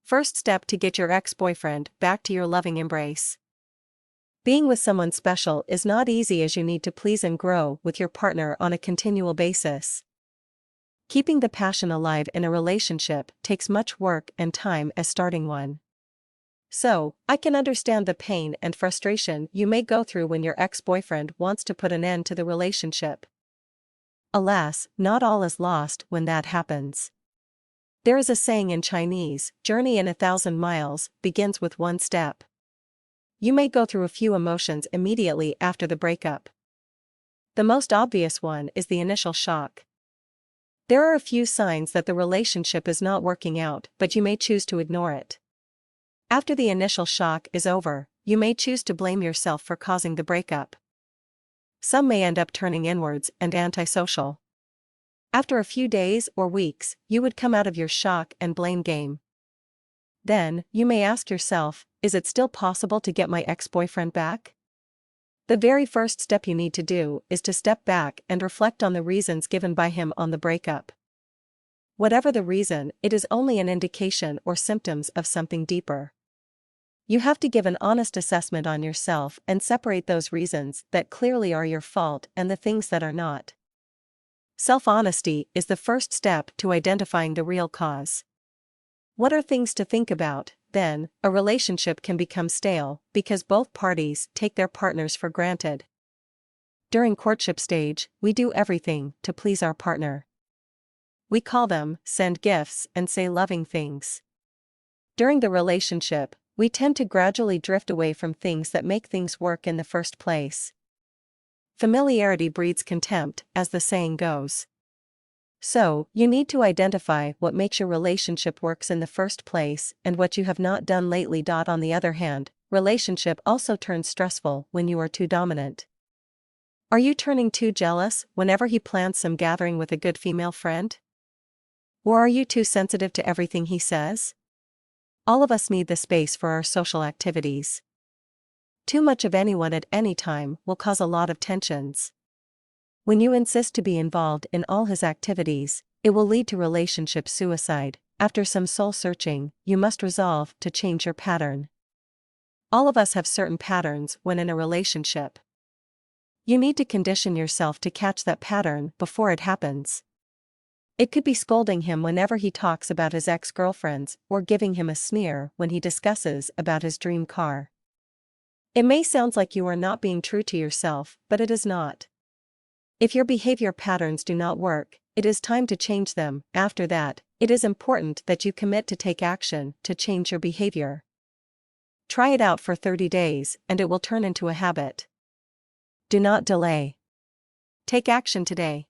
First step to get your ex-boyfriend back to your loving embrace. Being with someone special is not easy as you need to please and grow with your partner on a continual basis. Keeping the passion alive in a relationship takes much work and time as starting one. So, I can understand the pain and frustration you may go through when your ex-boyfriend wants to put an end to the relationship. Alas, not all is lost when that happens. There is a saying in Chinese, "Journey in 1,000 miles begins with one step." You may go through a few emotions immediately after the breakup. The most obvious one is the initial shock. There are a few signs that the relationship is not working out, but you may choose to ignore it. After the initial shock is over, you may choose to blame yourself for causing the breakup. Some may end up turning inwards and antisocial. After a few days or weeks, you would come out of your shock and blame game. Then, you may ask yourself, is it still possible to get my ex-boyfriend back? The very first step you need to do is to step back and reflect on the reasons given by him on the breakup. Whatever the reason, it is only an indication or symptoms of something deeper. You have to give an honest assessment on yourself and separate those reasons that clearly are your fault and the things that are not. Self-honesty is the first step to identifying the real cause. What are things to think about? Then, a relationship can become stale because both parties take their partners for granted. During courtship stage, we do everything to please our partner. We call them, send gifts, and say loving things. During the relationship, we tend to gradually drift away from things that make things work in the first place. Familiarity breeds contempt, as the saying goes. So, you need to identify what makes your relationship works in the first place and what you have not done lately. On the other hand, relationship also turns stressful when you are too dominant. Are you turning too jealous whenever he plans some gathering with a good female friend? Or are you too sensitive to everything he says? All of us need the space for our social activities. Too much of anyone at any time will cause a lot of tensions. When you insist to be involved in all his activities, it will lead to relationship suicide. After some soul searching, you must resolve to change your pattern. All of us have certain patterns when in a relationship. You need to condition yourself to catch that pattern before it happens. It could be scolding him whenever he talks about his ex-girlfriends or giving him a sneer when he discusses about his dream car. It may sound like you are not being true to yourself, but it is not. If your behavior patterns do not work, it is time to change them. After that, it is important that you commit to take action to change your behavior. Try it out for 30 days and it will turn into a habit. Do not delay. Take action today.